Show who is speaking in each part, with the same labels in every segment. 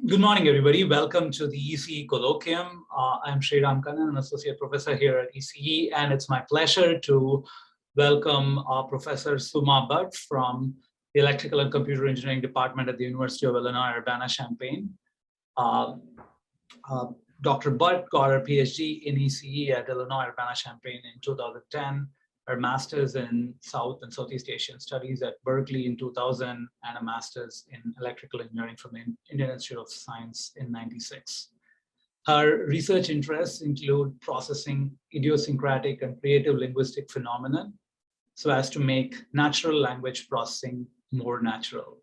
Speaker 1: Good morning, everybody. Welcome to the ECE Colloquium. I'm Sriram Kannan, an associate professor here at ECE, and it's my pleasure to welcome Professor Suma Bhat from the Electrical and Computer Engineering Department at the University of Illinois, Urbana-Champaign. Dr. Bhat got her PhD in ECE at Illinois, Urbana-Champaign in 2010, her master's in South and Southeast Asian Studies at Berkeley in 2000, and a master's in electrical engineering from the Indian Institute of Science in '96. Her research interests include processing idiosyncratic and creative linguistic phenomena so as to make natural language processing more natural.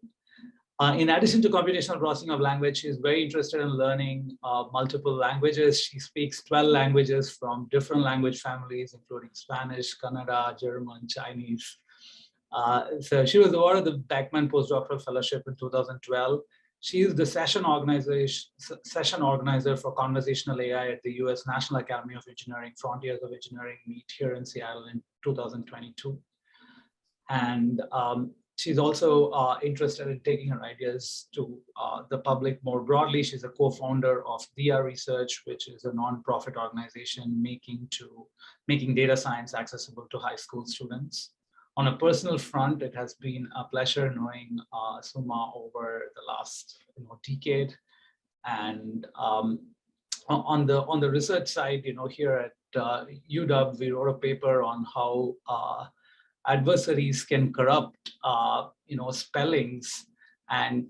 Speaker 1: In addition to computational processing of language, she is very interested in learning multiple languages. She speaks 12 languages from different language families, including Spanish, Kannada, German, Chinese. So she was awarded the Beckman Postdoctoral Fellowship in 2012. She is the session organizer for conversational AI at the US National Academy of Engineering Frontiers of Engineering meet here in Seattle in 2022. And she's also interested in taking her ideas to the public more broadly. She's a co-founder of DIA Research, which is a non-profit organization making data science accessible to high school students. On a personal front, it has been a pleasure knowing Suma over the last decade. And on the research side, here at UW, we wrote a paper on how adversaries can corrupt, spellings and,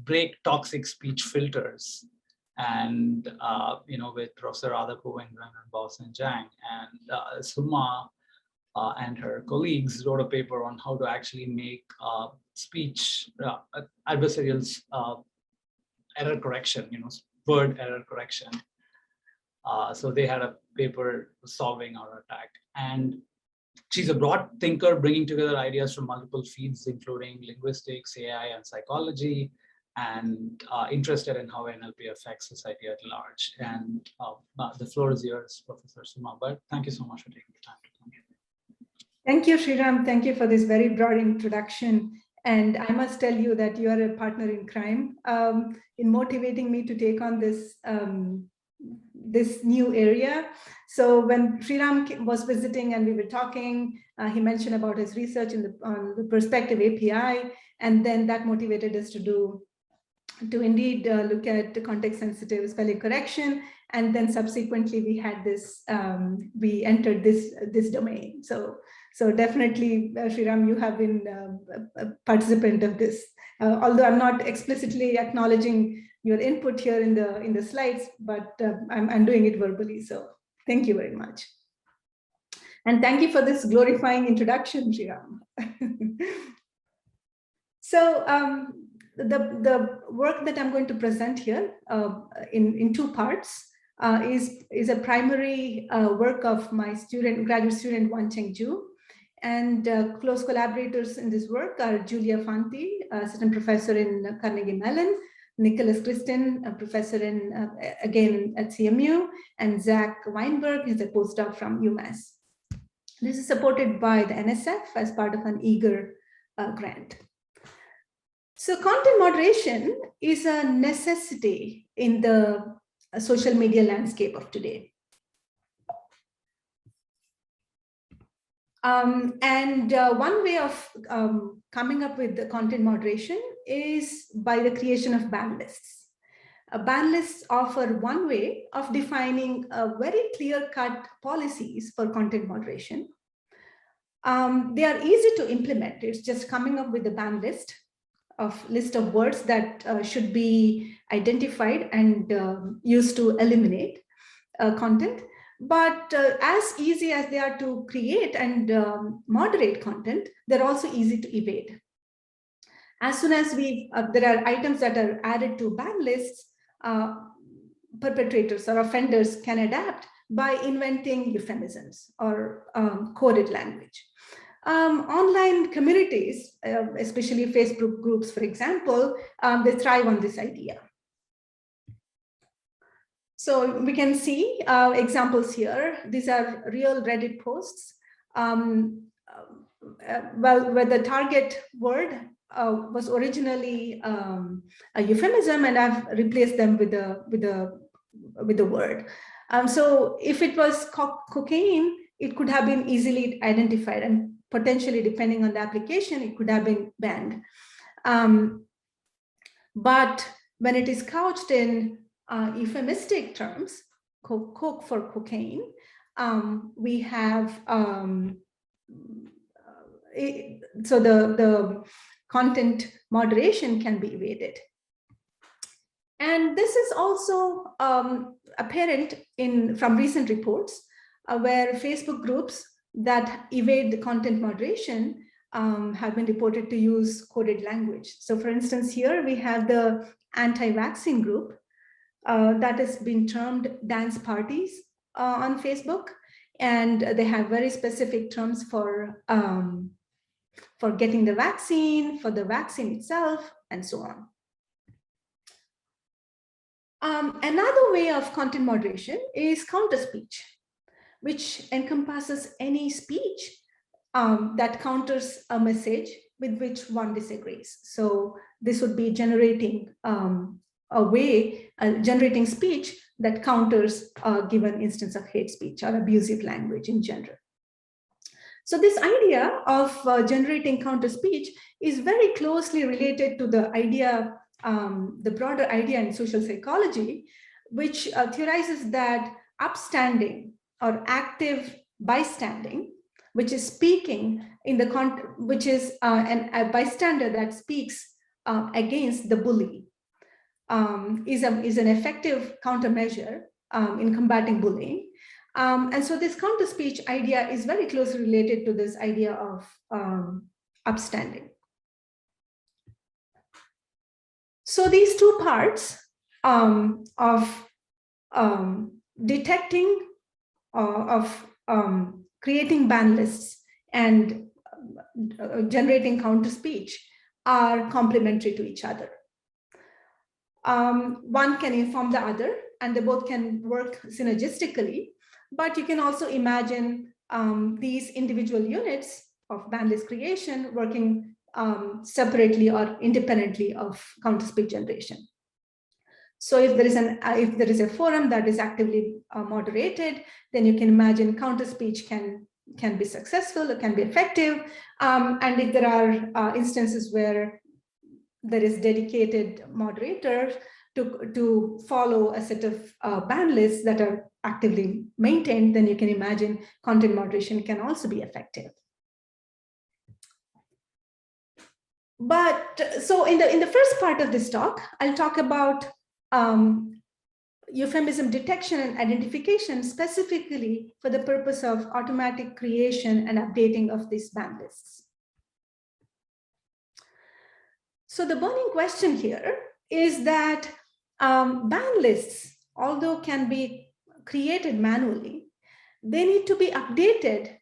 Speaker 1: break toxic speech filters. And, with Professor Radha Govindran and Boston Jang, and Suma and her colleagues wrote a paper on how to actually make speech adversarial error correction, word error correction. So they had a paper solving our attack. And she's a broad thinker, bringing together ideas from multiple fields, including linguistics, AI, and psychology, and interested in how NLP affects society at large. And the floor is yours, Professor Suma Bhat. Thank you so much for taking the time to come here.
Speaker 2: Thank you, Sriram. Thank you for this very broad introduction. And I must tell you that you are a partner in crime in motivating me to take on this this new area. So when Sriram was visiting and we were talking, he mentioned about his research on the perspective API, and then that motivated us to indeed look at the context-sensitive spelling correction, and then subsequently we had this, we entered this domain. So definitely, Sriram, you have been a participant of this. Although I'm not explicitly acknowledging your input here in the slides, but I'm doing it verbally. So thank you very much. And thank you for this glorifying introduction, Sriram. So the work that I'm going to present here in two parts is a primary work of my graduate student, Wancheng Zhu. And close collaborators in this work are Julia Fanti, assistant professor in Carnegie Mellon, Nicholas Kristen, a professor again at CMU, and Zach Weinberg is a postdoc from UMass. This is supported by the NSF as part of an eager grant. So content moderation is a necessity in the social media landscape of today. One way of coming up with the content moderation is by the creation of ban lists. Ban lists offer one way of defining very clear-cut policies for content moderation. They are easy to implement. It's just coming up with a ban list of words that should be identified and used to eliminate content. But as easy as they are to create and moderate content, they're also easy to evade. As soon as there are items that are added to ban lists, perpetrators or offenders can adapt by inventing euphemisms or coded language. Online communities, especially Facebook groups, for example, they thrive on this idea. So we can see examples here. These are real Reddit posts. Where the target word was originally a euphemism, and I've replaced them with the word. So if it was cocaine, it could have been easily identified, and potentially, depending on the application, it could have been banned. But when it is couched in euphemistic terms, coke for cocaine, we have so the content moderation can be evaded. And this is also apparent from recent reports where Facebook groups that evade the content moderation have been reported to use coded language. So for instance, here we have the anti-vaccine group that has been termed dance parties on Facebook. And they have very specific terms for getting the vaccine, for the vaccine itself, and so on. Another way of content moderation is counterspeech, which encompasses any speech that counters a message with which one disagrees. So this would be generating generating speech that counters a given instance of hate speech or abusive language in general. So this idea of generating counter speech is very closely related to the idea, the broader idea in social psychology, which theorizes that upstanding or active bystanding, which is speaking in the which is a bystander that speaks against the bully, is an effective countermeasure in combating bullying. And so this counter speech idea is very closely related to this idea of upstanding. So these two parts of detecting, of creating ban lists and generating counter speech are complementary to each other. One can inform the other, and they both can work synergistically. But you can also imagine these individual units of ban list creation working separately or independently of counter speech generation. So if there is a forum that is actively moderated, then you can imagine counter speech can be successful, it can be effective. And if there are instances where there is dedicated moderators to follow a set of ban lists that are actively maintained, then you can imagine content moderation can also be effective. But so in the first part of this talk, I'll talk about euphemism detection and identification specifically for the purpose of automatic creation and updating of these ban lists. So the burning question here is that ban lists, although can be created manually, they need to be updated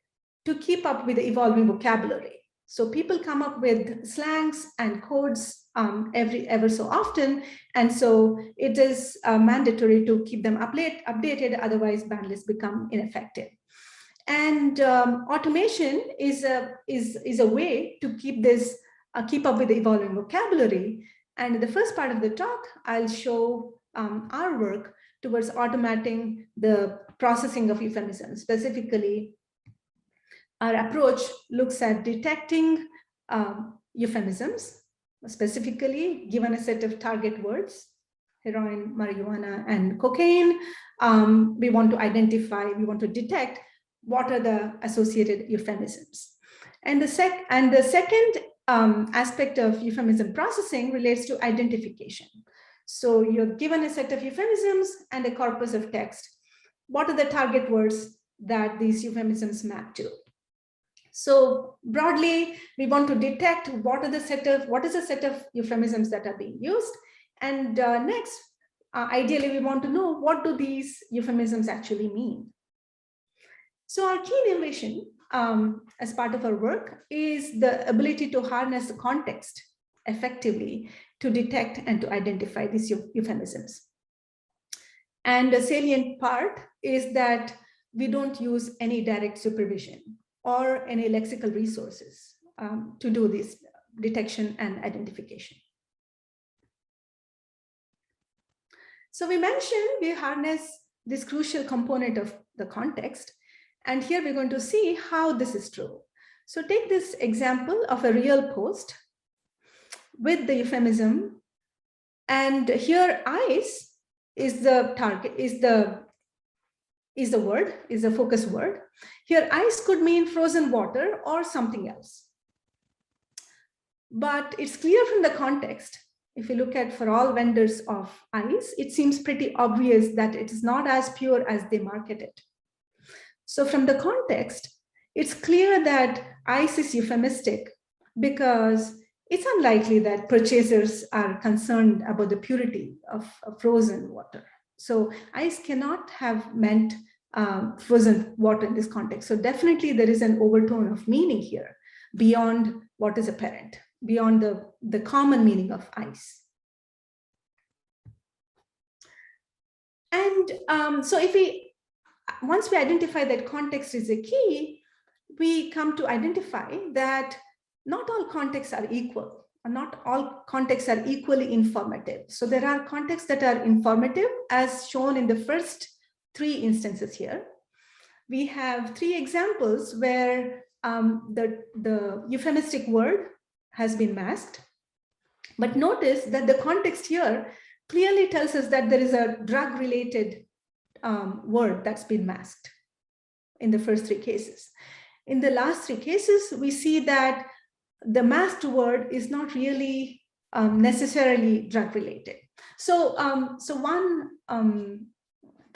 Speaker 2: to keep up with the evolving vocabulary. So people come up with slangs and codes ever so often, and so it is mandatory to keep them updated, otherwise ban lists become ineffective. And automation is a way to keep up with the evolving vocabulary. And in the first part of the talk, I'll show our work towards automating the processing of euphemisms. Specifically, our approach looks at detecting euphemisms, specifically given a set of target words, heroin, marijuana, and cocaine. We want to detect what are the associated euphemisms. And the second aspect of euphemism processing relates to identification. So you're given a set of euphemisms and a corpus of text. What are the target words that these euphemisms map to? So broadly, we want to detect what is the set of euphemisms that are being used. And next, ideally, we want to know what do these euphemisms actually mean. So our key innovation as part of our work is the ability to harness the context effectively to detect and to identify these euphemisms. And the salient part is that we don't use any direct supervision or any lexical resources to do this detection and identification. So we mentioned we harness this crucial component of the context, and here we're going to see how this is true. So take this example of a real post with the euphemism, and here ice is the target, is the focus word. Here ice could mean frozen water or something else. But it's clear from the context, if you look at for all vendors of ice, it seems pretty obvious that it is not as pure as they market it. So from the context, it's clear that ice is euphemistic because it's unlikely that purchasers are concerned about the purity of frozen water. So ice cannot have meant frozen water in this context. So definitely there is an overtone of meaning here beyond what is apparent, beyond the common meaning of ice. And so once we identify that context is a key, we come to identify that not all contexts are equal, or not all contexts are equally informative. So there are contexts that are informative, as shown in the first 3 instances here. We have 3 examples where the euphemistic word has been masked. But notice that the context here clearly tells us that there is a drug-related word that's been masked in the first 3 cases. In the last 3 cases, we see that the masked word is not really necessarily drug-related. So,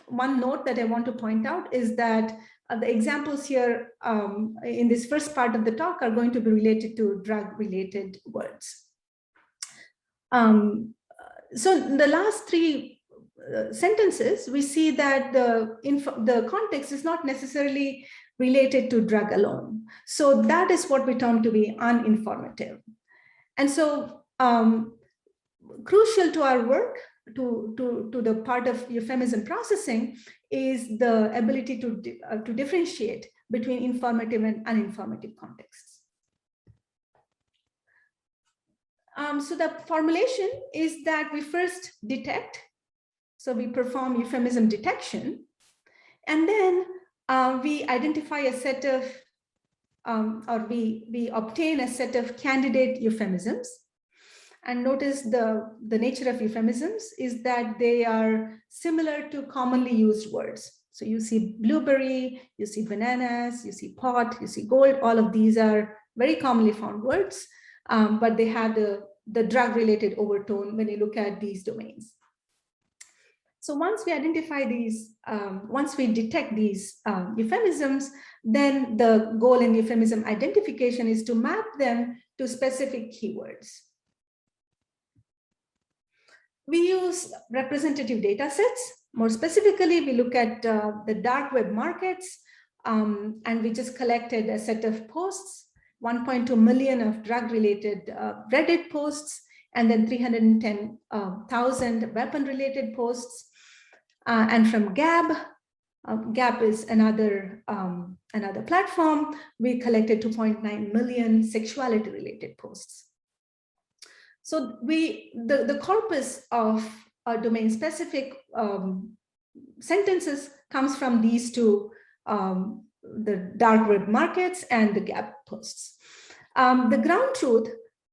Speaker 2: one note that I want to point out is that the examples here in this first part of the talk are going to be related to drug-related words. So in the last 3 sentences, we see that the context is not necessarily related to drug alone. So that is what we term to be uninformative. And so crucial to our work, to the part of euphemism processing, is the ability to differentiate between informative and uninformative contexts. So the formulation is that we first detect, so we perform euphemism detection, and then we identify a set of, or we obtain a set of candidate euphemisms. And notice the nature of euphemisms is that they are similar to commonly used words. So you see blueberry, you see bananas, you see pot, you see gold. All of these are very commonly found words, but they have the drug-related overtone when you look at these domains. So once we identify these, once we detect these euphemisms, then the goal in euphemism identification is to map them to specific keywords. We use representative data sets. More specifically, we look at the dark web markets, and we just collected a set of posts, 1.2 million of drug-related Reddit posts, and then 310,000 weapon-related posts. And from Gab, Gab is another platform, we collected 2.9 million sexuality-related posts. So the corpus of domain-specific sentences comes from these 2, the dark web markets and the Gab posts. The ground truth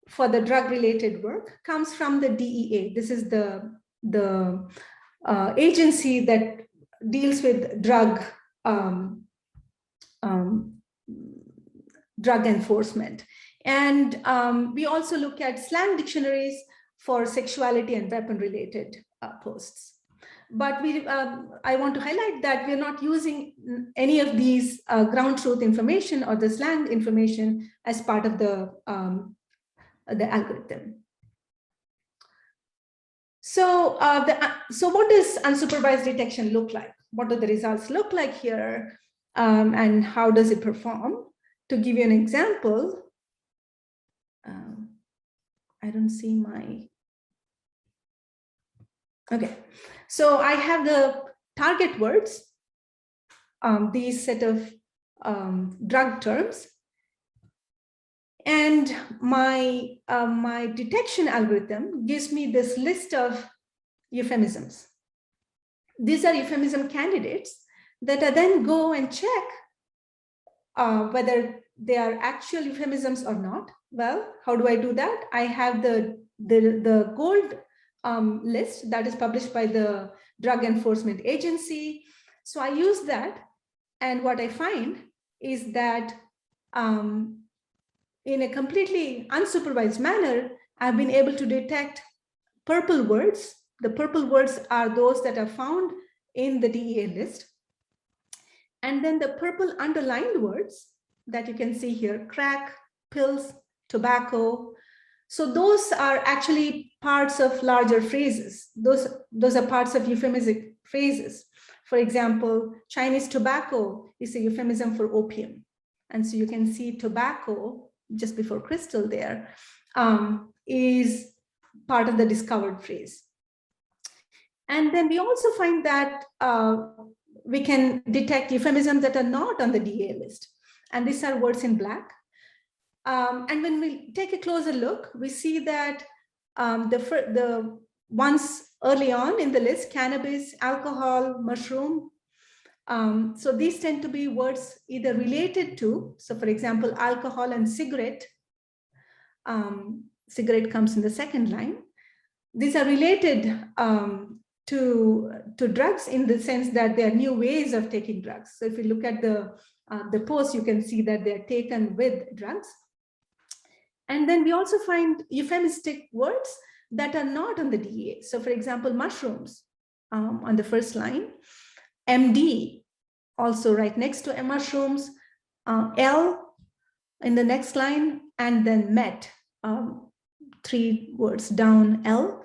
Speaker 2: for the drug-related work comes from the DEA. This is the agency that deals with drug enforcement. And we also look at slang dictionaries for sexuality and weapon-related posts. But I want to highlight that we're not using any of these ground truth information or the slang information as part of the algorithm. So, so what does unsupervised detection look like? What do the results look like here? And how does it perform? To give you an example, I don't see my, okay. So I have the target words, these set of drug terms. And my detection algorithm gives me this list of euphemisms. These are euphemism candidates that I then go and check whether they are actual euphemisms or not. Well, how do I do that? I have the gold list that is published by the Drug Enforcement Agency. So I use that, and what I find is that in a completely unsupervised manner, I've been able to detect purple words. The purple words are those that are found in the DEA list. And then the purple underlined words that you can see here, crack, pills, tobacco. So those are actually parts of larger phrases. Those are parts of euphemistic phrases. For example, Chinese tobacco is a euphemism for opium. And so you can see tobacco just before crystal there is part of the discovered phrase. And then we also find that we can detect euphemisms that are not on the DA list. And these are words in black. And when we take a closer look, we see that the ones early on in the list, cannabis, alcohol, mushroom. So these tend to be words either related to, so for example, alcohol and cigarette. Cigarette comes in the second line. These are related to drugs in the sense that they are new ways of taking drugs. So if you look at the post, you can see that they're taken with drugs. And then we also find euphemistic words that are not on the DEA. So for example, mushrooms on the first line, MD also right next to mushrooms, L in the next line, and then met, 3 words down, L.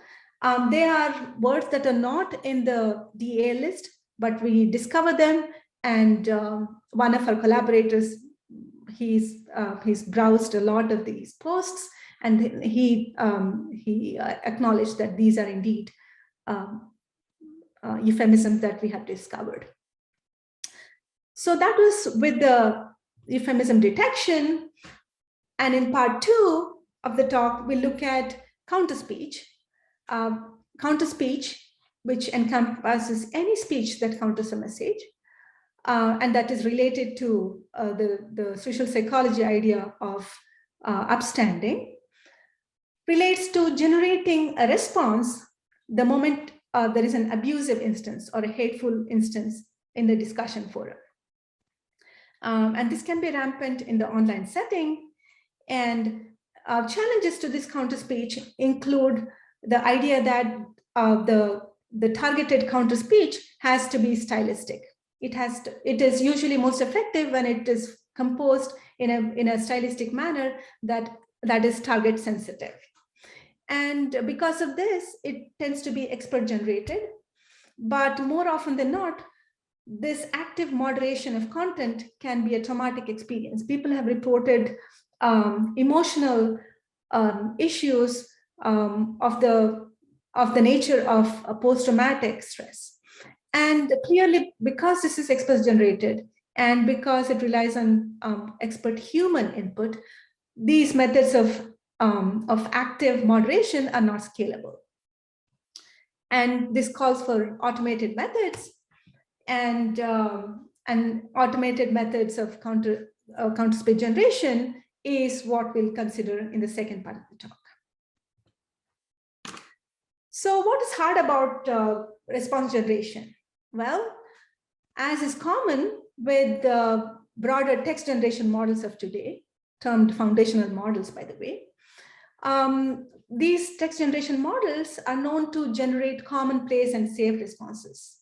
Speaker 2: They are words that are not in the DA list, but we discover them. And one of our collaborators, he's browsed a lot of these posts, and he acknowledged that these are indeed euphemisms that we have discovered. So that was with the euphemism detection. And in part 2 of the talk, we look at counterspeech. Counterspeech, which encompasses any speech that counters a message, and that is related to the social psychology idea of upstanding, relates to generating a response the moment there is an abusive instance or a hateful instance in the discussion forum. And this can be rampant in the online setting. And challenges to this counterspeech include the idea that the targeted counterspeech has to be stylistic. It is usually most effective when it is composed in a stylistic manner that is target sensitive. And because of this, it tends to be expert generated. But more often than not, this active moderation of content can be a traumatic experience. People have reported emotional issues of the nature of post-traumatic stress. And clearly, because this is expert generated and because it relies on expert human input, these methods of active moderation are not scalable. And this calls for automated methods, and automated methods of counterspeech generation is what we'll consider in the second part of the talk. So what is hard about response generation? Well, as is common with the broader text generation models of today, termed foundational models, by the way, these text generation models are known to generate commonplace and safe responses.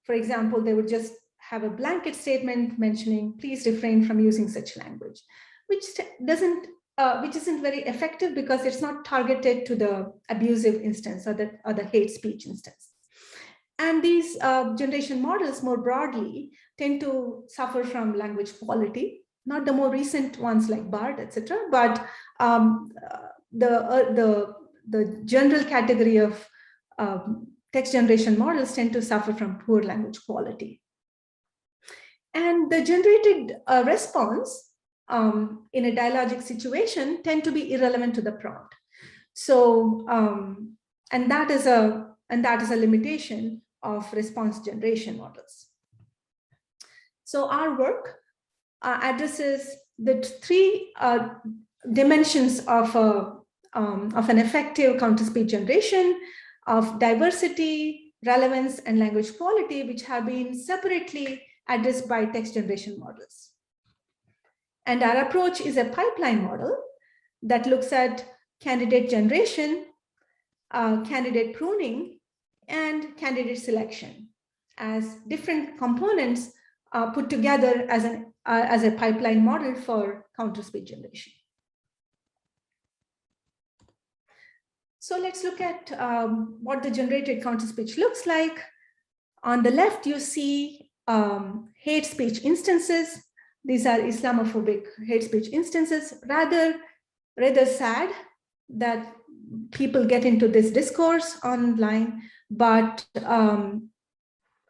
Speaker 2: For example, they would just have a blanket statement mentioning, please refrain from using such language, which isn't very effective because it's not targeted to the abusive instance or the hate speech instance. And these generation models more broadly tend to suffer from language quality, not the more recent ones like Bhat, etc., but the general category of text generation models tend to suffer from poor language quality. And the generated response in a dialogic situation tend to be irrelevant to the prompt. So, and that is a limitation of response generation models. So our work addresses the three dimensions of an effective counter-speech generation, of diversity, relevance, and language quality, which have been separately addressed by text generation models. And our approach is a pipeline model that looks at candidate generation, candidate pruning, and candidate selection as different components put together as a pipeline model for counter-speech generation. So let's look at what the generated counter-speech looks like. On the left, you see hate speech instances. These are Islamophobic hate speech instances. Rather sad that people get into this discourse online, but on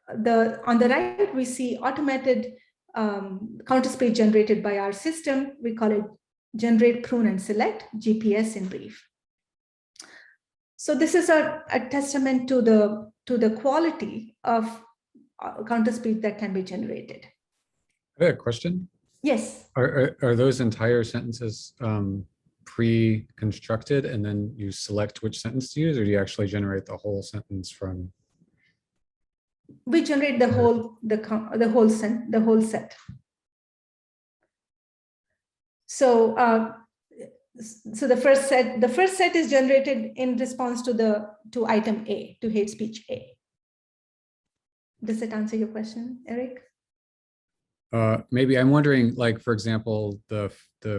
Speaker 2: the right, we see automated counter-speech generated by our system. We call it generate, prune, and select, GPS in brief. So this is a testament to the quality of counter-speech that can be generated.
Speaker 3: I have a question.
Speaker 2: Yes.
Speaker 3: Are those entire sentences pre-constructed and then you select which sentence to use, or do you actually generate the whole sentence from?
Speaker 2: We generate the whole set. So so the first set is generated in response to item A, to hate speech A. Does that answer your question, Eric?
Speaker 3: Maybe I'm wondering, like, for example, the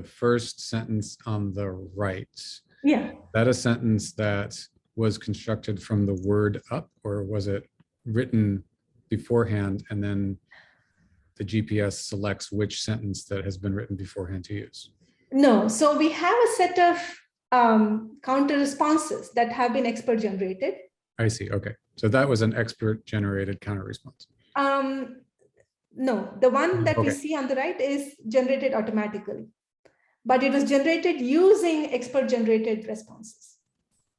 Speaker 3: first sentence on the right.
Speaker 2: Yeah.
Speaker 3: Is that a sentence that was constructed from the word up, or was it written beforehand and then the GPS selects which sentence that has been written beforehand to use?
Speaker 2: No, so we have a set of counter responses that have been expert generated.
Speaker 3: I see. Okay, so that was an expert generated counter response.
Speaker 2: No, the one that we see on the right is generated automatically, but it was generated using expert generated responses.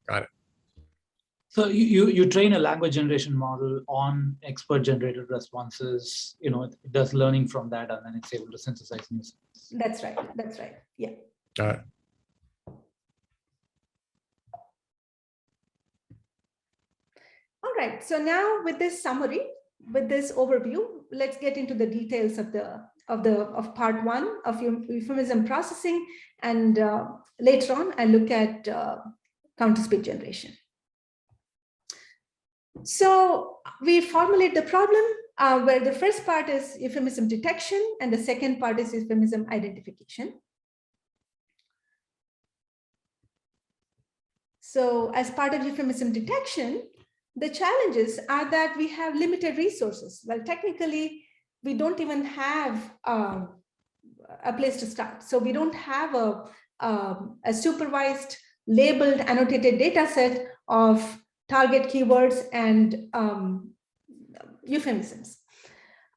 Speaker 3: Got it.
Speaker 1: So you train a language generation model on expert generated responses, it does learning from that, and then it's able to synthesize new sentences.
Speaker 2: That's right. That's right. Yeah.
Speaker 3: Got it.
Speaker 2: All right. So now with this summary, with this overview, let's get into the details of part one of euphemism processing, and later on I'll look at counter-speech generation. So we formulate the problem where the first part is euphemism detection and the second part is euphemism identification. So as part of euphemism detection, the challenges are that we have limited resources. Well, technically, we don't even have a place to start. So we don't have a supervised, labeled, annotated data set of target keywords and euphemisms.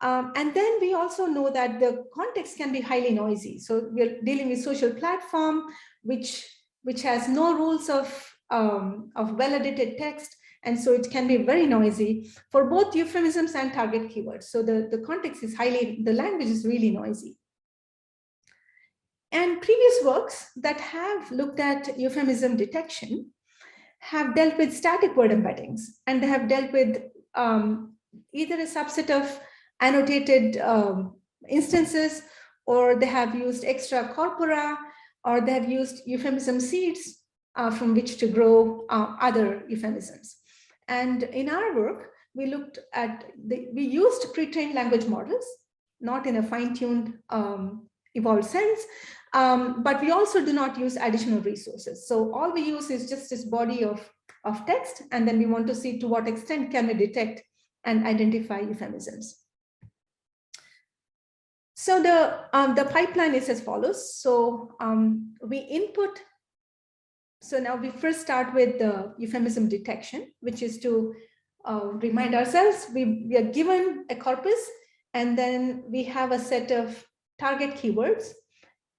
Speaker 2: And then we also know that the context can be highly noisy. So we're dealing with social platform, which has no rules of well-edited text. And so it can be very noisy for both euphemisms and target keywords. So the context is the language is really noisy. And previous works that have looked at euphemism detection have dealt with static word embeddings, and they have dealt with either a subset of annotated instances, or they have used extra corpora, or they have used euphemism seeds from which to grow other euphemisms. And in our work, we looked at we used pre-trained language models, not in a fine-tuned evolved sense, but we also do not use additional resources. So all we use is just this body of text, and then we want to see to what extent can we detect and identify euphemisms. So the pipeline is as follows. So we input. So now we first start with the euphemism detection, which is to remind ourselves we are given a corpus, and then we have a set of target keywords,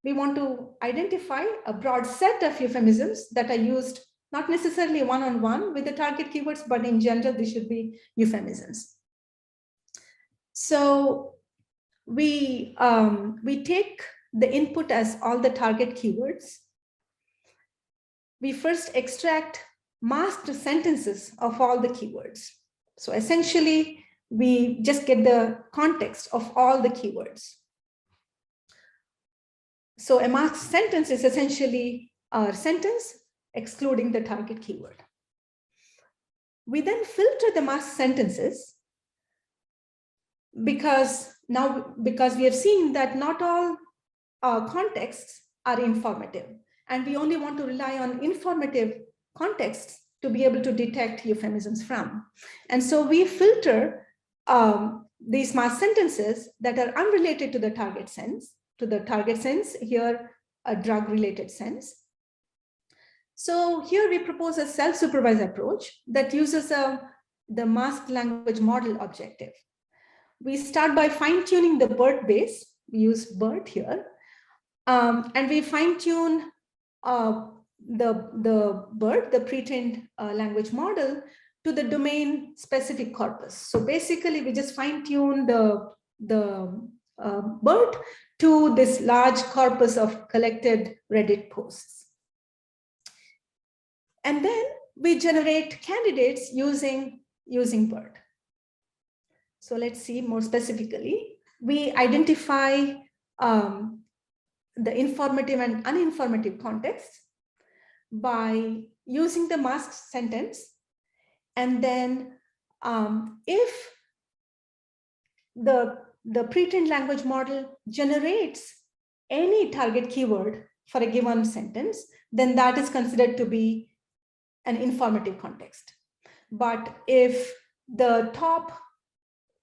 Speaker 2: we want to identify a broad set of euphemisms that are used not necessarily one-on-one with the target keywords, but in general, they should be euphemisms. So we take the input as all the target keywords. We first extract masked sentences of all the keywords. So essentially, we just get the context of all the keywords. So a masked sentence is essentially a sentence excluding the target keyword. We then filter the masked sentences because we have seen that not all contexts are informative, and we only want to rely on informative contexts to be able to detect euphemisms from. And so we filter these masked sentences that are unrelated to the target sense, here a drug-related sense. So here we propose a self-supervised approach that uses the masked language model objective. We start by fine-tuning the BERT base. We use BERT here. And we fine-tune the BERT, the pre-trained language model, to the domain-specific corpus. So basically, we just fine-tune the BERT to this large corpus of collected Reddit posts. And then we generate candidates using BERT. So let's see more specifically. We identify the informative and uninformative context by using the masked sentence. And then if the pre-trained language model generates any target keyword for a given sentence, then that is considered to be an informative context. But if the top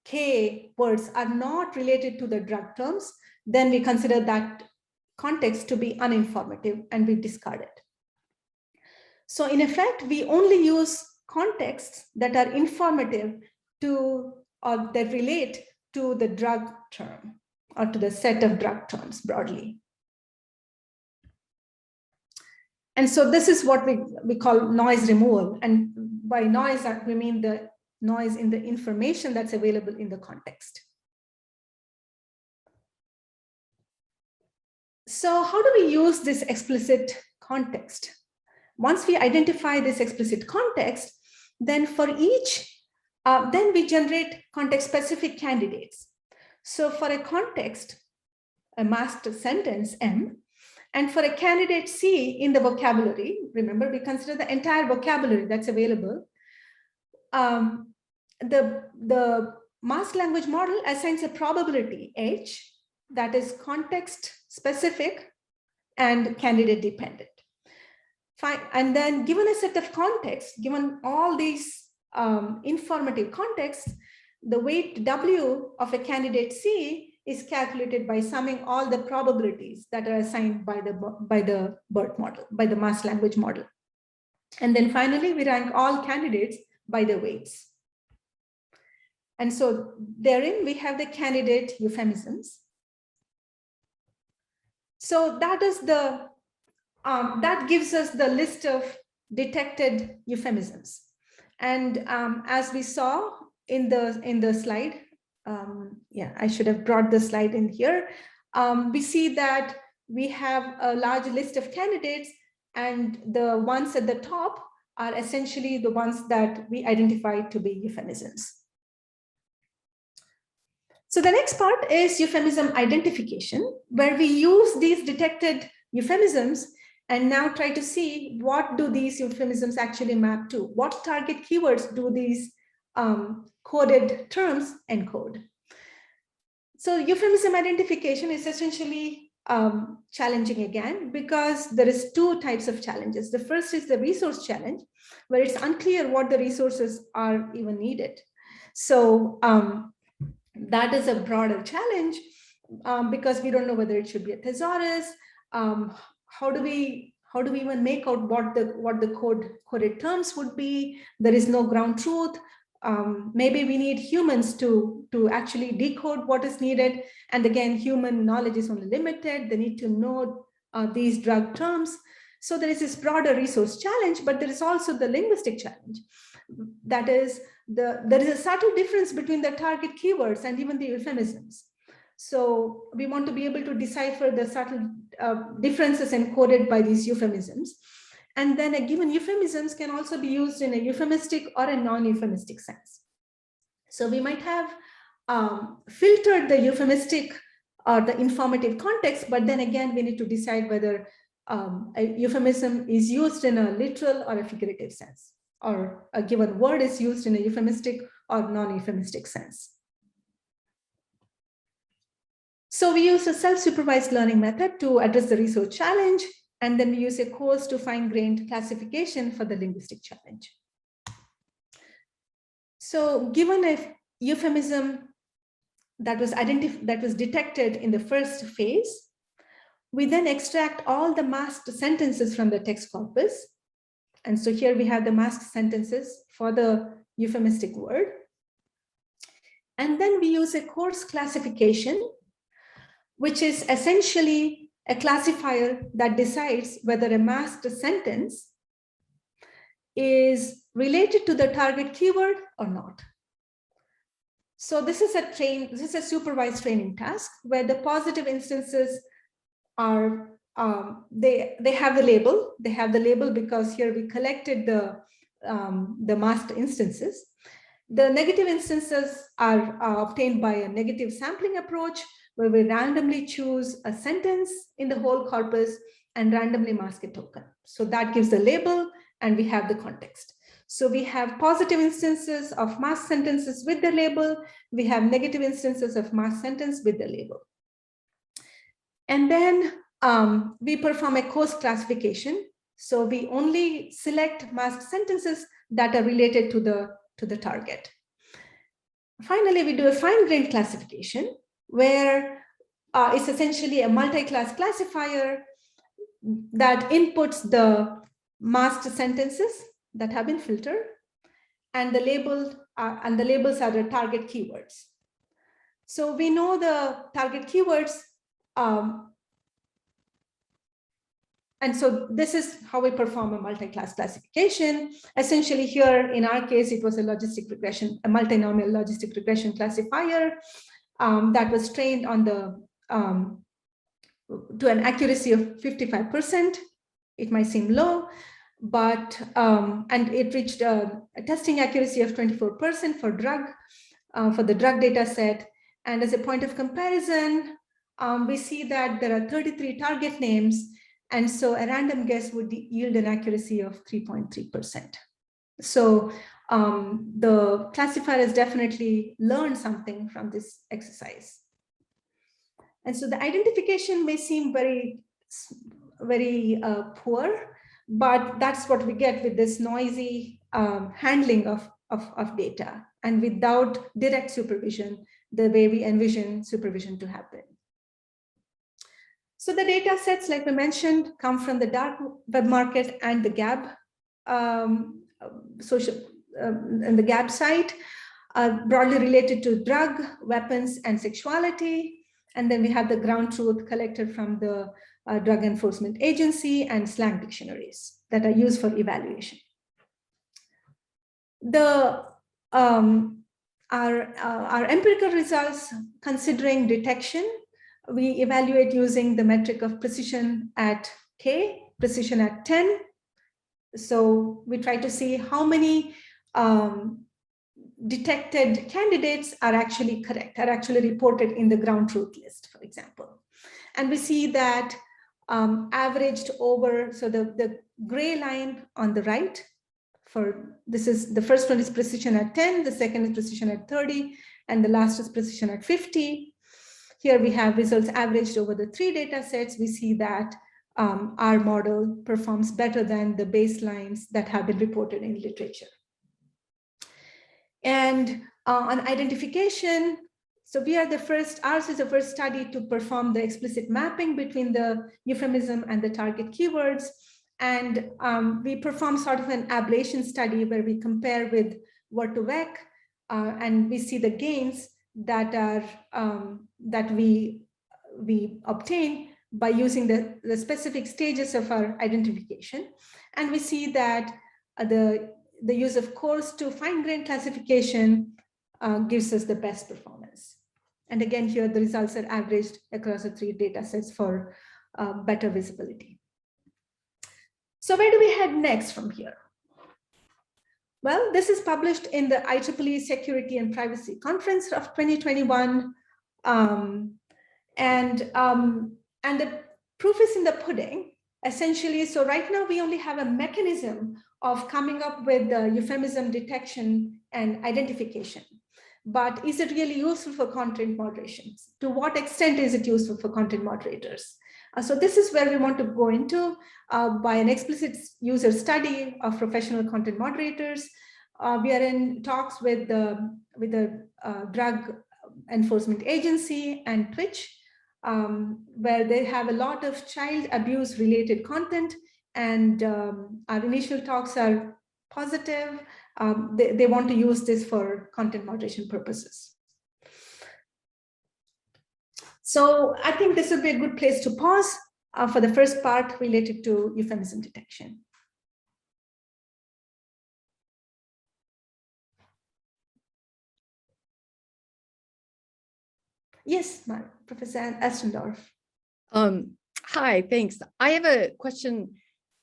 Speaker 2: K words are not related to the drug terms, then we consider that context to be uninformative and we discard it. So in effect, we only use contexts that are informative to, or that relate to the drug term or to the set of drug terms broadly. And so this is what we call noise removal. And by noise, we mean the noise in the information that's available in the context. So how do we use this explicit context? Once we identify this explicit context, then for each, then we generate context-specific candidates. So for a context, a masked sentence M, and for a candidate C in the vocabulary, remember we consider the entire vocabulary that's available, the masked language model assigns a probability H that is context specific and candidate dependent. Fine. And then given a set of context, given all these informative contexts, the weight W of a candidate C is calculated by summing all the probabilities that are assigned by the BERT model, by the masked language model. And then finally, we rank all candidates by the weights. And so therein we have the candidate euphemisms. So that is the that gives us the list of detected euphemisms. And as we saw in the slide, yeah, I should have brought the slide in here. We see that we have a large list of candidates, and the ones at the top are essentially the ones that we identify to be euphemisms. So the next part is euphemism identification, where we use these detected euphemisms and now try to see what do these euphemisms actually map to? What target keywords do these coded terms encode? So euphemism identification is essentially challenging again, because there is two types of challenges. The first is the resource challenge, where it's unclear what the resources are even needed. So that is a broader challenge because we don't know whether it should be a thesaurus. How do we even make out what the coded terms would be? There is no ground truth. maybe we need humans to actually decode what is needed. And again, human knowledge is only limited. They need to know these drug terms. So there is this broader resource challenge, but there is also the linguistic challenge. That is, there is a subtle difference between the target keywords and even the euphemisms. So we want to be able to decipher the subtle differences encoded by these euphemisms. And then a given euphemisms can also be used in a euphemistic or a non-euphemistic sense. So we might have filtered the euphemistic or the informative context, but then again, we need to decide whether a euphemism is used in a literal or a figurative sense, or a given word is used in a euphemistic or non-euphemistic sense. So we use a self-supervised learning method to address the resource challenge, and then we use a coarse to fine-grained classification for the linguistic challenge. So given a euphemism that was detected in the first phase, we then extract all the masked sentences from the text corpus. And so here we have the masked sentences for the euphemistic word. And then we use a coarse classification, which is essentially a classifier that decides whether a masked sentence is related to the target keyword or not. So this is a supervised training task where the positive instances are, they have the label. They have the label because here we collected the masked instances. The negative instances are obtained by a negative sampling approach, where we randomly choose a sentence in the whole corpus and randomly mask a token. So that gives the label and we have the context. So we have positive instances of masked sentences with the label. We have negative instances of masked sentence with the label. And then we perform a coarse classification. So we only select masked sentences that are related to the target. Finally, we do a fine-grained classification, where it's essentially a multi-class classifier that inputs the masked sentences that have been filtered, and the labels are the target keywords. So we know the target keywords, and so this is how we perform a multi-class classification. Essentially here, in our case, it was a logistic regression, a multinomial logistic regression classifier that was trained on the to an accuracy of 55%. It might seem low, but and it reached a testing accuracy of 24% for the drug data set. And as a point of comparison, we see that there are 33 target names, and so a random guess would yield an accuracy of 3.3%. So the classifier has definitely learned something from this exercise. And so the identification may seem very, very poor, but that's what we get with this noisy handling of data, and without direct supervision, the way we envision supervision to happen. So the data sets, like we mentioned, come from the dark web market and the GAB and the GAB site, broadly related to drug, weapons, and sexuality. And then we have the ground truth collected from the Drug Enforcement Agency and slang dictionaries that are used for evaluation. Our empirical results, considering detection, we evaluate using the metric of precision at K, precision at 10. So we try to see how many detected candidates are actually correct, are actually reported in the ground truth list, for example. And we see that averaged over, so the gray line on the right, the first one is precision at 10, the second is precision at 30, and the last is precision at 50. Here we have results averaged over the 3 data sets. We see that our model performs better than the baselines that have been reported in literature. And on identification, so we are the first, ours is the first study to perform the explicit mapping between the euphemism and the target keywords. And we perform sort of an ablation study where we compare with word-to-vec and we see the gains that are that we obtain by using the specific stages of our identification. And we see that the use of coarse to fine-grained classification gives us the best performance. And again, here the results are averaged across the 3 data sets for better visibility. So where do we head next from here? Well, this is published in the IEEE Security and Privacy Conference of 2021. And the proof is in the pudding, essentially. So right now we only have a mechanism of coming up with the euphemism detection and identification. But is it really useful for content moderation? To what extent is it useful for content moderators? So this is where we want to go into by an explicit user study of professional content moderators. We are in talks with the Drug Enforcement Agency and Twitch, where they have a lot of child abuse related content, and our initial talks are positive. They want to use this for content moderation purposes. So I think this would be a good place to pause for the first part related to euphemism detection. Yes, Professor Estendorf.
Speaker 4: Hi, thanks. I have a question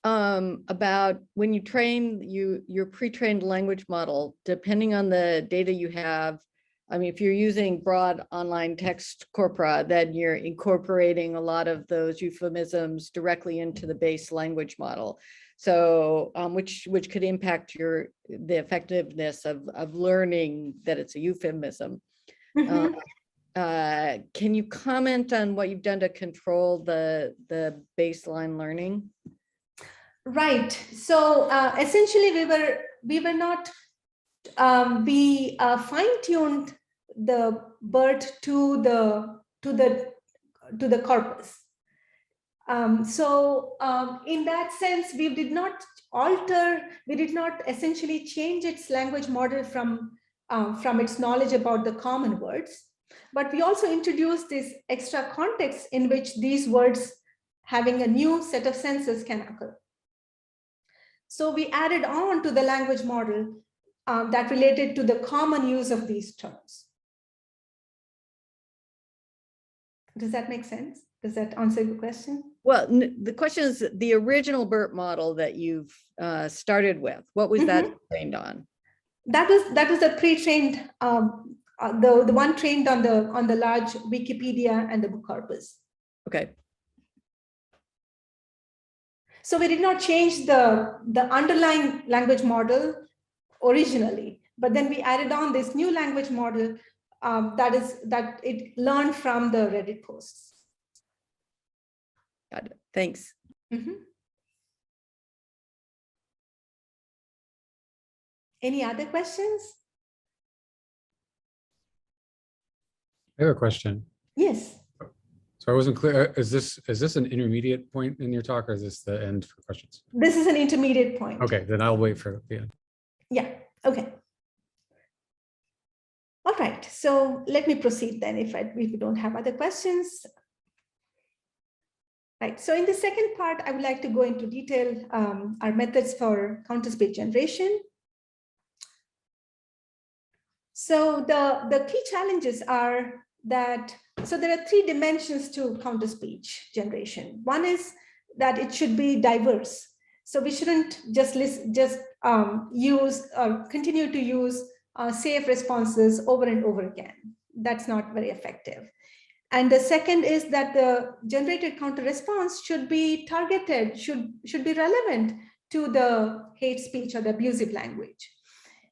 Speaker 4: about when you train your pre-trained language model, depending on the data you have. I mean, if you're using broad online text corpora, then you're incorporating a lot of those euphemisms directly into the base language model. So, which could impact the effectiveness of learning that it's a euphemism.
Speaker 2: Mm-hmm.
Speaker 4: Can you comment on what you've done to control the baseline learning?
Speaker 2: Right. So essentially, we were not. We fine-tuned the BERT to the corpus. So in that sense, we did not essentially change its language model from its knowledge about the common words, but we also introduced this extra context in which these words having a new set of senses can occur. So we added on to the language model that related to the common use of these terms. Does that make sense? Does that answer your question?
Speaker 4: Well, the question is the original BERT model that you've started with. What was that trained on?
Speaker 2: That was the pre-trained, the one trained on the large Wikipedia and the book corpus.
Speaker 4: Okay.
Speaker 2: So we did not change the underlying language model originally, but then we added on this new language model that it learned from the Reddit posts.
Speaker 4: Got it. Thanks.
Speaker 2: Mm-hmm. Any other questions?
Speaker 3: I have a question.
Speaker 2: Yes.
Speaker 3: So I wasn't clear. Is this an intermediate point in your talk, or is this the end for questions?
Speaker 2: This is an intermediate point.
Speaker 3: Okay, then I'll wait for the end.
Speaker 2: Yeah. Okay. All right. So let me proceed then if we don't have other questions. Right. So in the second part, I would like to go into detail our methods for counterspeech generation. So the key challenges are that, so there are 3 dimensions to counterspeech generation. One is that it should be diverse. So we shouldn't just use or continue to use safe responses over and over again. That's not very effective. And the second is that the generated counter response should be targeted, should be relevant to the hate speech or the abusive language.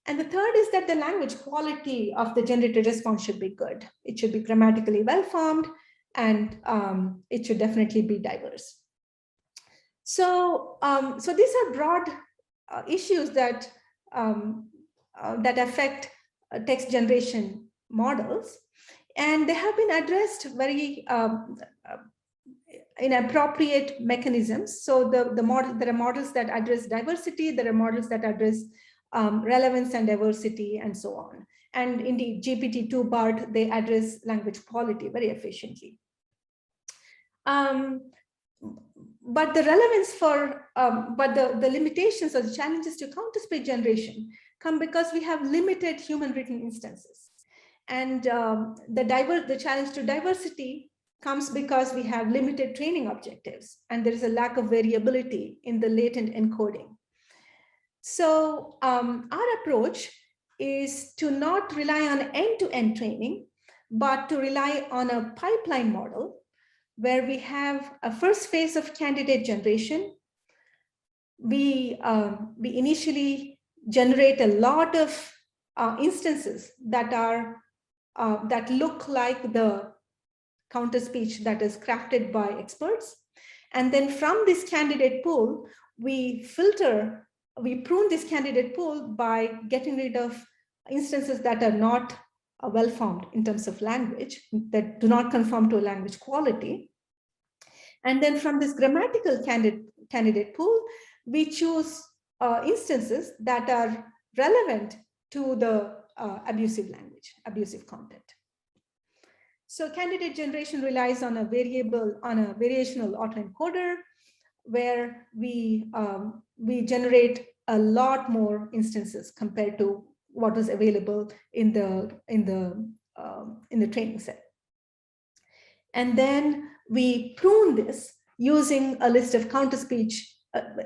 Speaker 2: And the third is that the language quality of the generated response should be good. It should be grammatically well-formed, and it should definitely be diverse. So, so these are broad issues that affect text generation models, and they have been addressed very in appropriate mechanisms. So there are models that address diversity, there are models that address relevance and diversity, and so on. And indeed, GPT-2 Bhat, they address language quality very efficiently. But the relevance for, but the limitations or the challenges to counterspeech generation come because we have limited human written instances. And the challenge to diversity comes because we have limited training objectives and there is a lack of variability in the latent encoding. So our approach is to not rely on end-to-end training, but to rely on a pipeline model where we have a first phase of candidate generation. We initially generate a lot of instances that are that look like the counterspeech that is crafted by experts. And then from this candidate pool, we prune this candidate pool by getting rid of instances that are not well-formed in terms of language, that do not conform to a language quality. And then from this grammatical candidate pool, we choose instances that are relevant to the abusive language, abusive content. So candidate generation relies on a variational autoencoder, where we generate a lot more instances compared to what was available in the training set. And then we prune this using a list of counterspeech,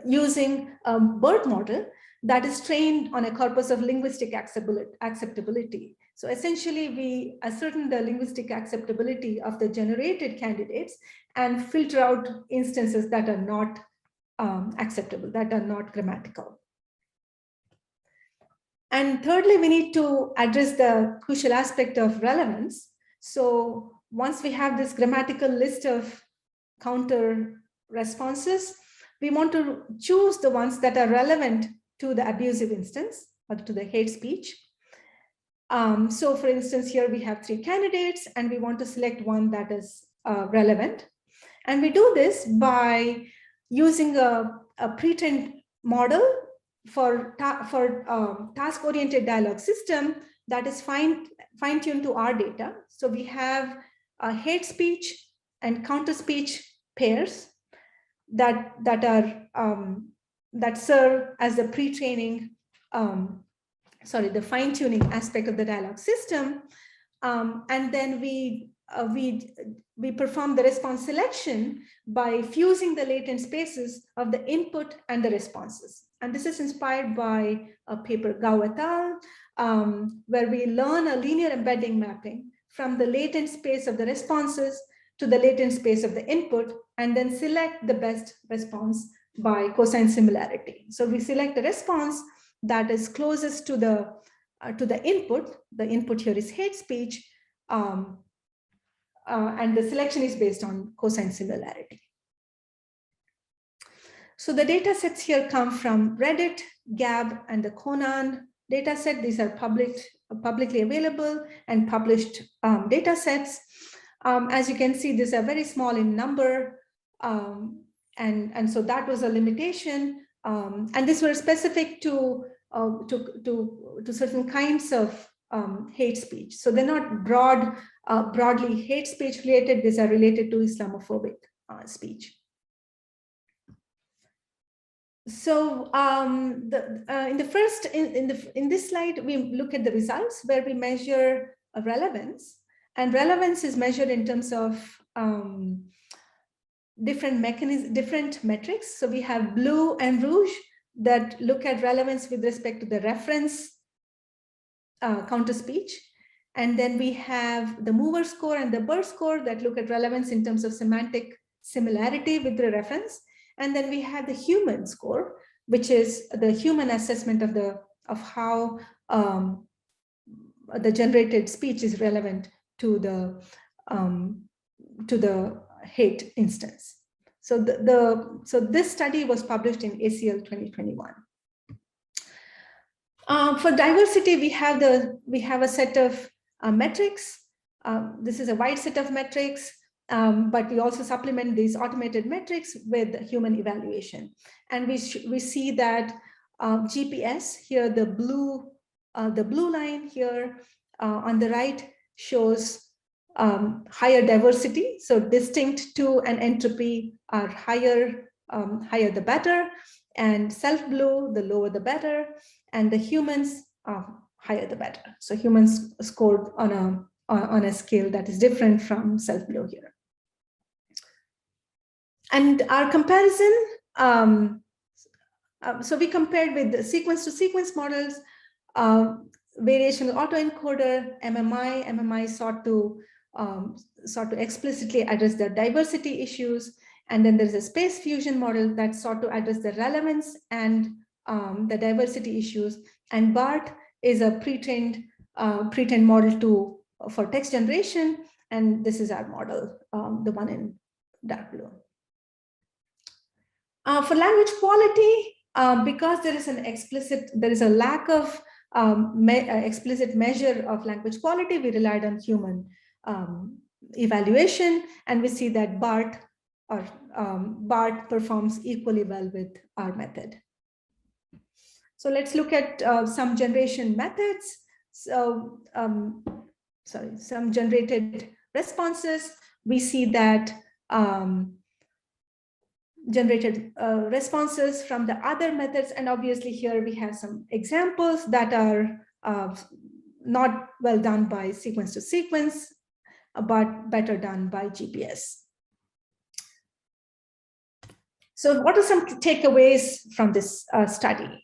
Speaker 2: using a BERT model that is trained on a corpus of linguistic acceptability. So essentially, we ascertain the linguistic acceptability of the generated candidates and filter out instances that are not acceptable, that are not grammatical. And thirdly, we need to address the crucial aspect of relevance. So once we have this grammatical list of counter responses, we want to choose the ones that are relevant to the abusive instance or to the hate speech. So for instance, here we have 3 candidates and we want to select one that is relevant. And we do this by using a pre-trained model for task-oriented dialogue system that is fine-tuned to our data. So we have hate speech and counter-speech pairs that serve as the pre-training, the fine-tuning aspect of the dialogue system, and then we perform the response selection by fusing the latent spaces of the input and the responses. And this is inspired by a paper Gao et al., where we learn a linear embedding mapping from the latent space of the responses to the latent space of the input, and then select the best response by cosine similarity. So we select the response that is closest to the input. The input here is hate speech, and the selection is based on cosine similarity. So the data sets here come from Reddit, Gab, and the Conan data set. These are publicly available and published data sets. As you can see, these are very small in number, and so that was a limitation. And these were specific to certain kinds of hate speech. So they're not broadly hate speech related. These are related to Islamophobic speech. So in this slide, we look at the results where we measure relevance, and relevance is measured in terms of different metrics. So we have blue and rouge that look at relevance with respect to the reference counter speech. And then we have the mover score and the BERT score that look at relevance in terms of semantic similarity with the reference. And then we have the human score, which is the human assessment of how the generated speech is relevant to the hate instance. So so this study was published in ACL 2021. For diversity, we have a set of metrics. This is a wide set of metrics. But we also supplement these automated metrics with human evaluation. And we see that GPS, here the blue the blue line here on the right shows higher diversity. So distinct to and entropy are higher, higher the better, and self-blue, the lower the better, and the humans higher the better. So humans scored on a scale that is different from self-blue here. And our comparison, so we compared with the sequence-to-sequence models, variational autoencoder, MMI. MMI sought to explicitly address the diversity issues. And then there's a space fusion model that sought to address the relevance and the diversity issues. And Bhat is a pre-trained model for text generation. And this is our model, the one in dark blue. For language quality, because there is a lack of explicit measure of language quality, we relied on human evaluation, and we see that Bhat performs equally well with our method. So let's look at some generation methods. So, some generated responses. We see that generated responses from the other methods, and obviously here we have some examples that are not well done by sequence to sequence, but better done by GPS. So what are some takeaways from this study?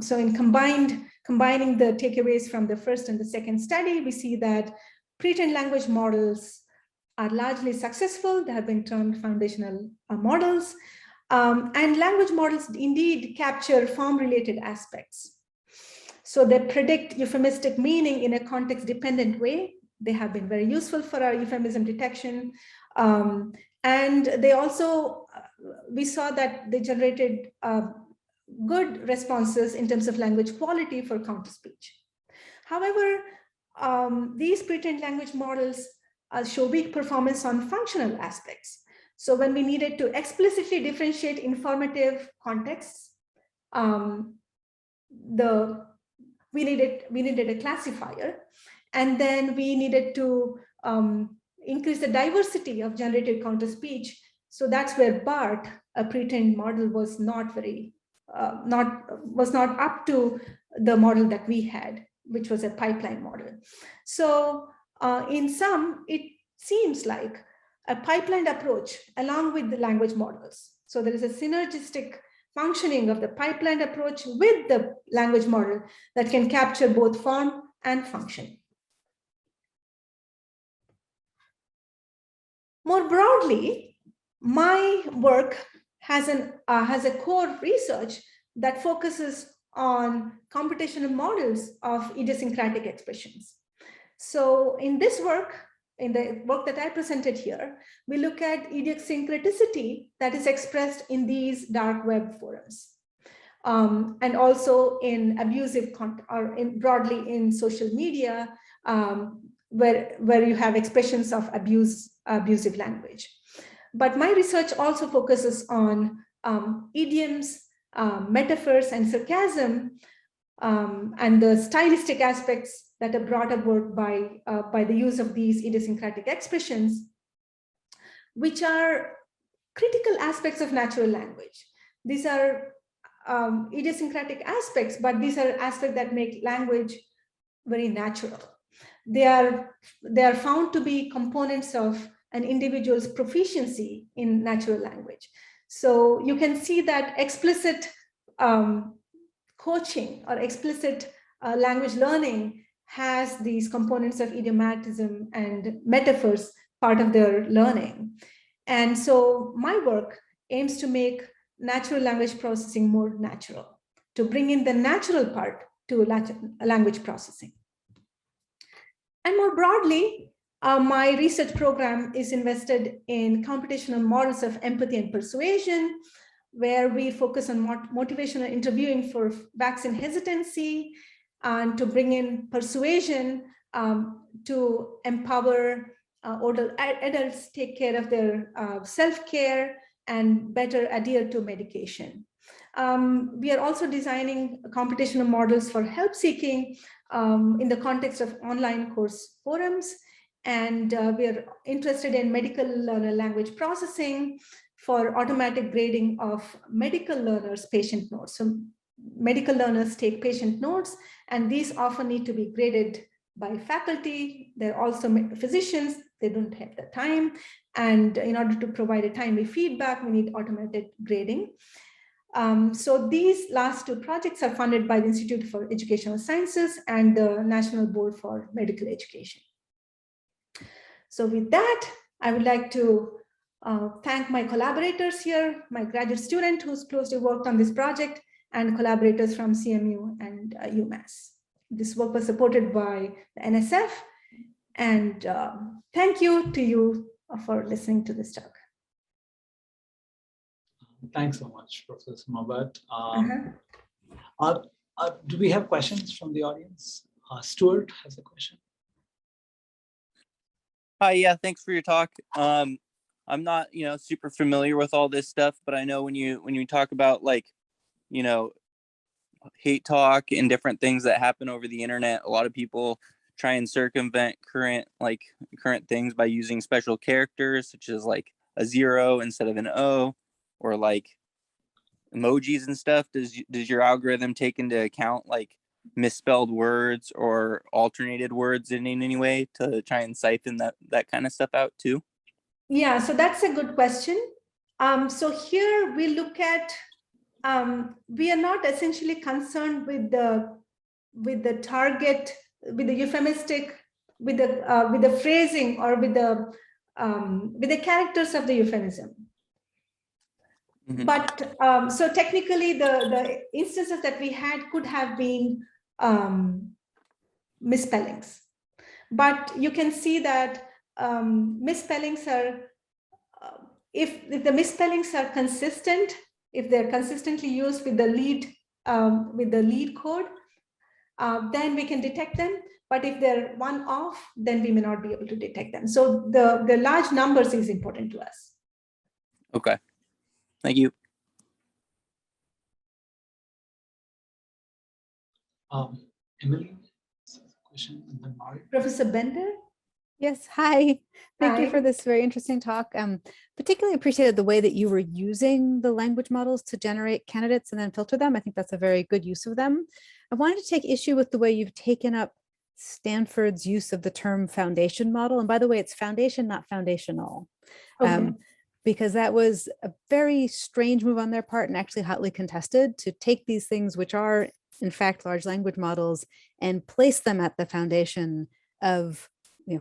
Speaker 2: So in combining the takeaways from the first and the second study, we see that pre-trained language models are largely successful. They have been termed foundational models. And language models indeed capture form-related aspects. So they predict euphemistic meaning in a context-dependent way. They have been very useful for our euphemism detection. And they also, we saw that they generated good responses in terms of language quality for counterspeech. However, these pre-trained language models show weak performance on functional aspects. So when we needed to explicitly differentiate informative contexts, we needed a classifier, and then we needed to increase the diversity of generated counterspeech. So that's where Bhat, a pre-trained model, was not up to the model that we had, which was a pipeline model. So in sum, it seems like a pipelined approach along with the language models. So there is a synergistic functioning of the pipelined approach with the language model that can capture both form and function. More broadly, my work has a core research that focuses on computational models of idiosyncratic expressions. So in this work, in the work that I presented here, we look at idiosyncraticity that is expressed in these dark web forums, and also in abusive content, or broadly in social media, where you have expressions of abusive language. But my research also focuses on idioms, metaphors, and sarcasm, and the stylistic aspects that are brought about by the use of these idiosyncratic expressions, which are critical aspects of natural language. These are idiosyncratic aspects, but these are aspects that make language very natural. They are found to be components of an individual's proficiency in natural language. So you can see that explicit coaching or explicit language learning has these components of idiomatism and metaphors part of their learning. And so my work aims to make natural language processing more natural, to bring in the natural part to language processing. And more broadly, my research program is invested in computational models of empathy and persuasion, where we focus on motivational interviewing for vaccine hesitancy, and to bring in persuasion to empower older adults take care of their self-care and better adhere to medication. We are also designing computational models for help seeking in the context of online course forums. And we are interested in medical learner language processing for automatic grading of medical learners' patient notes. So medical learners take patient notes, and these often need to be graded by faculty. They're also physicians, they don't have the time. And in order to provide a timely feedback, we need automated grading. So these last two projects are funded by the Institute for Educational Sciences and the National Board for Medical Education. So with that, I would like to thank my collaborators here, my graduate student who's closely worked on this project, and collaborators from CMU and UMass. This work was supported by the NSF, and thank you to you for listening to this talk.
Speaker 1: Thanks so much, Professor Suma. Do we have questions from the audience? Stuart has a question.
Speaker 5: Hi, yeah, thanks for your talk. I'm not, super familiar with all this stuff, but I know when you talk about like, hate talk and different things that happen over the internet, a lot of people try and circumvent current things by using special characters, such as like a 0 instead of an O, or like emojis and stuff. Does your algorithm take into account like misspelled words or alternated words in any way to try and siphon that kind of stuff out too?
Speaker 2: Yeah, so that's a good question. So here we look at, we are not essentially concerned with the target, with the euphemistic, with the phrasing, or with the characters of the euphemism. Mm-hmm. But so technically the instances that we had could have been misspellings. But you can see that misspellings are, if the misspellings are consistent, if they're consistently used with the lead code, then we can detect them. But if they're one off, then we may not be able to detect them. So the large numbers is important to us.
Speaker 5: Okay, thank you.
Speaker 1: Emily, question, and then Mari.
Speaker 2: Professor Bender?
Speaker 6: Yes, hi. Thank
Speaker 2: Hi.
Speaker 6: you for this very interesting talk. Particularly appreciated the way that you were using the language models to generate candidates and then filter them. I think that's a very good use of them. I wanted to take issue with the way you've taken up Stanford's use of the term foundation model. And by the way, it's foundation, not foundational. Okay. Because that was a very strange move on their part and actually hotly contested to take these things, which are in fact large language models, and place them at the foundation of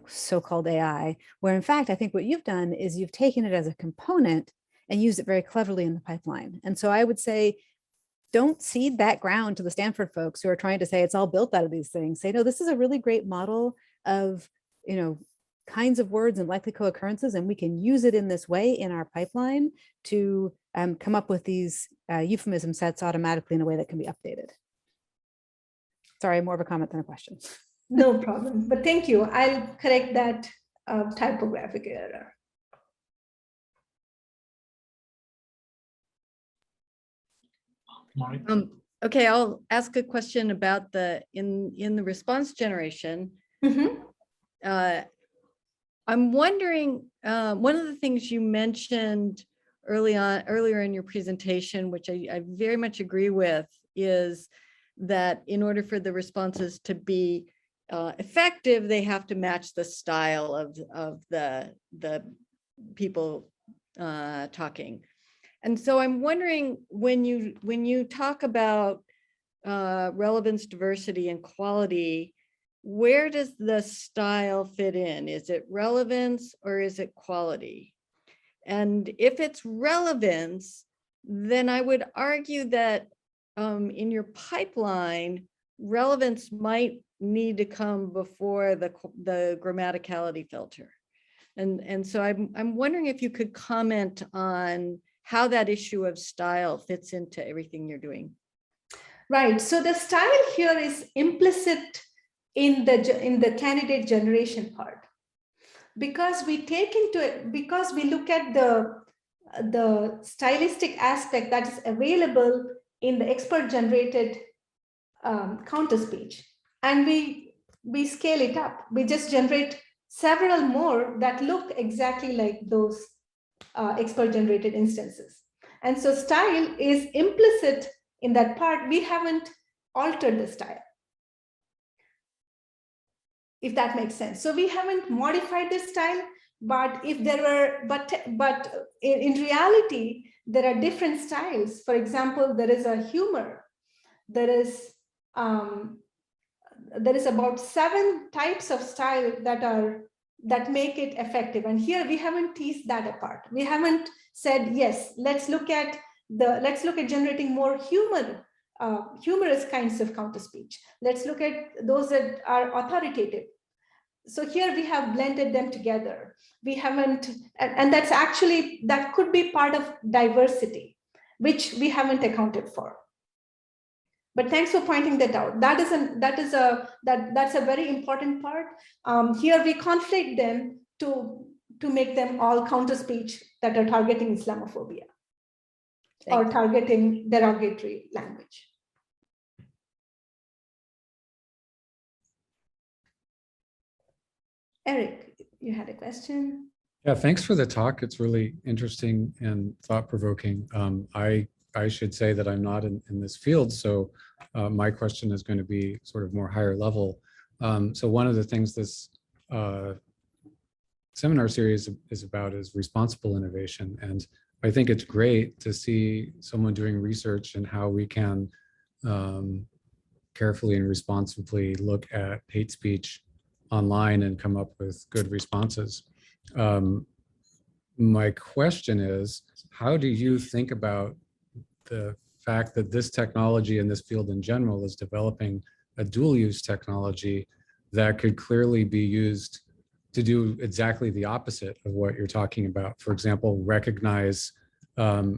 Speaker 6: so-called AI, where in fact, I think what you've done is you've taken it as a component and used it very cleverly in the pipeline. And so I would say, don't cede that ground to the Stanford folks who are trying to say it's all built out of these things. Say, no, this is a really great model of, kinds of words and likely co-occurrences, and we can use it in this way in our pipeline to come up with these euphemism sets automatically in a way that can be updated. Sorry, more of a comment than a question.
Speaker 2: No problem, but thank you. I'll correct that typographic error.
Speaker 4: Okay, I'll ask a question about in the response generation. Mm-hmm. I'm wondering, one of the things you mentioned earlier in your presentation, which I very much agree with, is that in order for the responses to be effective, they have to match the style of the people talking. And so I'm wondering, when you talk about relevance, diversity, and quality, where does the style fit in? Is it relevance or is it quality? And if it's relevance, then I would argue that in your pipeline, relevance might need to come before the grammaticality filter. And so I'm wondering if you could comment on how that issue of style fits into everything you're doing.
Speaker 2: Right, so the style here is implicit in the candidate generation part, because we look at the stylistic aspect that is available in the expert-generated counterspeech, and we scale it up. We just generate several more that look exactly like those expert-generated instances. And so style is implicit in that part. We haven't altered the style, if that makes sense. So we haven't modified the style, but if there were, but in reality, there are different styles. For example, there is a humor. There is about 7 types of style that make it effective. And here we haven't teased that apart. We haven't said, yes, let's look at generating more humorous kinds of counterspeech. Let's look at those that are authoritative. So here we have blended them together. We haven't, and that's actually, that could be part of diversity, which we haven't accounted for. But thanks for pointing that out. That's a very important part. Here we conflate them to make them all counterspeech that are targeting Islamophobia or targeting derogatory language. Eric, you had a question?
Speaker 3: Yeah, thanks for the talk. It's really interesting and thought-provoking. I should say that I'm not in this field, so my question is going to be sort of more higher level. So one of the things this seminar series is about is responsible innovation. And I think it's great to see someone doing research and how we can carefully and responsibly look at hate speech online and come up with good responses. My question is, how do you think about the fact that this technology and this field in general is developing a dual use technology that could clearly be used to do exactly the opposite of what you're talking about? For example, recognize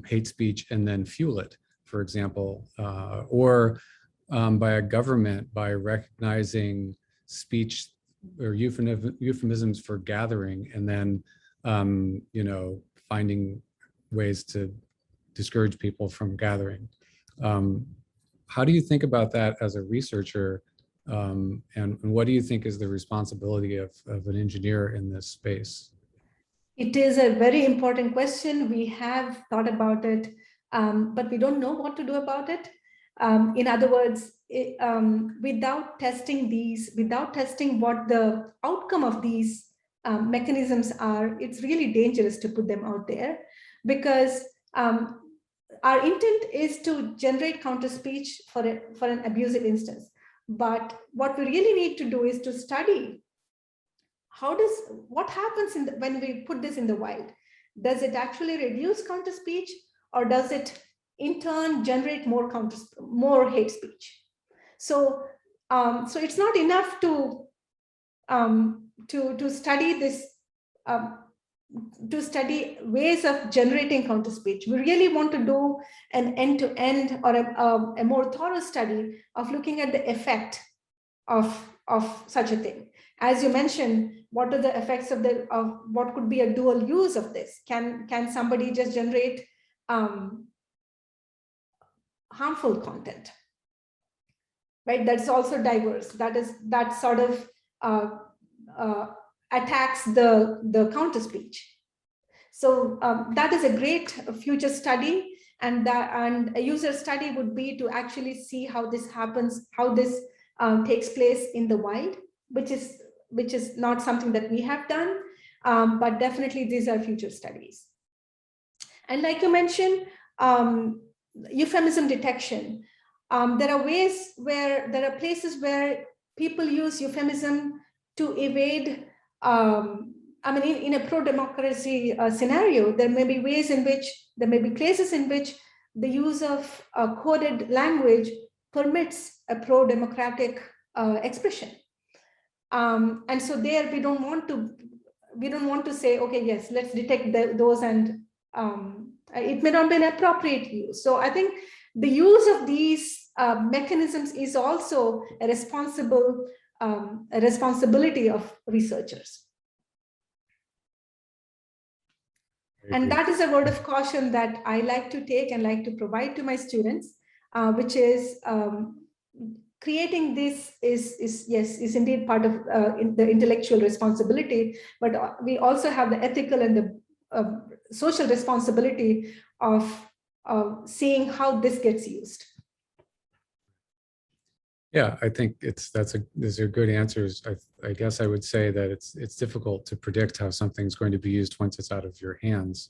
Speaker 3: hate speech and then fuel it, for example, or by a government by recognizing speech or euphemisms for gathering and then finding ways to discourage people from gathering. How do you think about that as a researcher? And what do you think is the responsibility of an engineer in this space?
Speaker 2: It is a very important question. We have thought about it, but we don't know what to do about it. In other words, without testing what the outcome of these mechanisms are, it's really dangerous to put them out there, because our intent is to generate counterspeech for an abusive instance. But what we really need to do is to study what happens when we put this in the wild. Does it actually reduce counterspeech, or does it in turn generate more hate speech? So it's not enough to study this, to study ways of generating counterspeech. We really want to do an end-to-end or a more thorough study of looking at the effect of such a thing. As you mentioned, what are the effects of what could be a dual use of this? Can somebody just generate harmful content, right? That's also diverse. That sort of attacks the counterspeech. So that is a great future study, and a user study would be to actually see how this happens, how this takes place in the wild, which is not something that we have done, but definitely these are future studies. And like you mentioned, euphemism detection. There are places where people use euphemism to evade. In a pro-democracy scenario, there may be places in which the use of coded language permits a pro-democratic expression. And so there we don't want to say, okay, yes, let's detect those, and it may not be an appropriate use. So I think the use of these mechanisms is also a responsibility of researchers. And that is a word of caution that I like to take and like to provide to my students. which is creating this is indeed part of the intellectual responsibility, but we also have the ethical and the social responsibility of seeing how this gets used.
Speaker 3: Yeah, I think those are good answers. I guess I would say that it's difficult to predict how something's going to be used once it's out of your hands.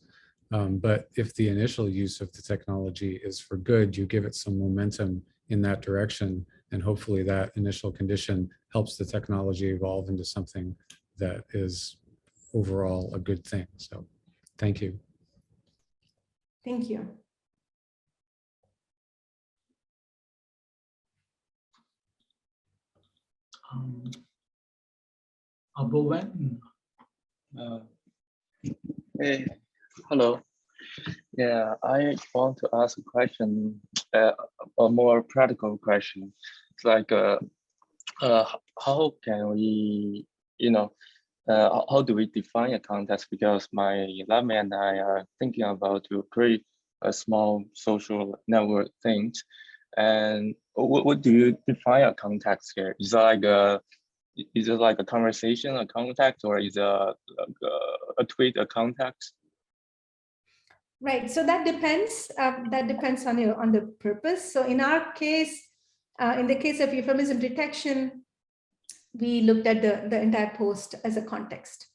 Speaker 3: But if the initial use of the technology is for good, you give it some momentum in that direction, and hopefully that initial condition helps the technology evolve into something that is overall a good thing. So thank you.
Speaker 2: Thank you.
Speaker 1: Abound.
Speaker 7: Hey, hello. Yeah, I want to ask a question, a more practical question. It's like, how can we, how do we define a context? Because my labmate and I are thinking about to create a small social network things. And what do you define a context here? Is it like a conversation, a context, or is a tweet a context?
Speaker 2: Right. So that depends. That depends on the purpose. So in our case, in the case of euphemism detection, we looked at the entire post as a context.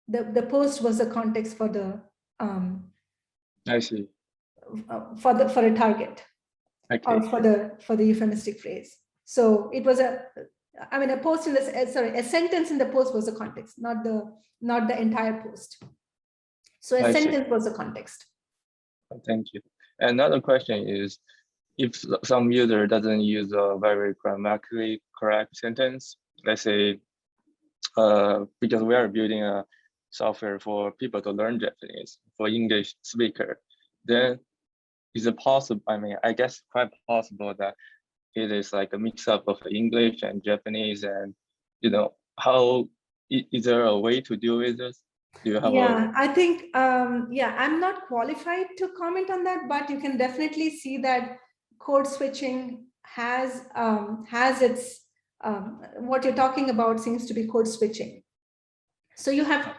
Speaker 2: The post was a context for the
Speaker 7: I see.
Speaker 2: For a target,
Speaker 7: Okay.
Speaker 2: or for the euphemistic phrase. So it was a post in this, a sentence in the post was a context, not the entire post. So a sentence was a context.
Speaker 7: Thank you. Another question is, if some user doesn't use a very grammatically correct sentence, let's say, because we are building a software for people to learn Japanese, for English speaker, then is it possible, I guess quite possible that it is like a mix up of English and Japanese, and how is there a way to deal with this? Do you have
Speaker 2: I think, I'm not qualified to comment on that, but you can definitely see that code switching has its, what you're talking about seems to be code switching. So you have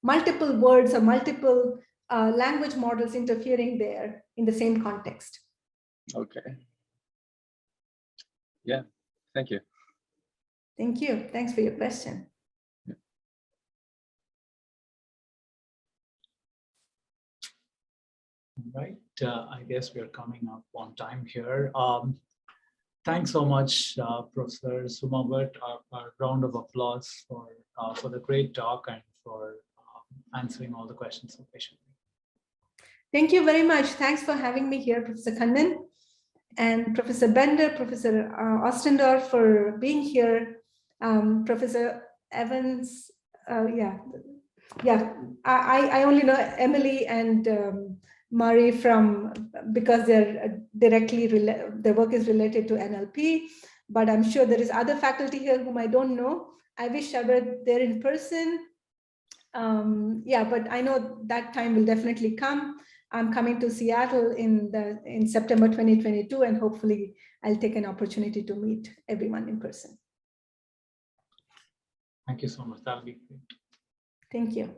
Speaker 2: multiple words or multiple language models interfering there in the same context.
Speaker 7: Okay. Yeah, thank you.
Speaker 2: Thank you. Thanks for your question.
Speaker 1: Right, I guess we are coming up on time here. Thanks so much, Professor Suma. A round of applause for the great talk and for answering all the questions so patiently.
Speaker 2: Thank you very much. Thanks for having me here, Professor Kannan, and Professor Bender, Professor Ostendorf for being here, Professor Evans. I only know Emily and Murray because they're their work is related to NLP, but I'm sure there is other faculty here whom I don't know. I wish I were there in person. But I know that time will definitely come. I'm coming to Seattle in September 2022, and hopefully I'll take an opportunity to meet everyone in person.
Speaker 1: Thank you so much. That'll be great.
Speaker 2: Thank you.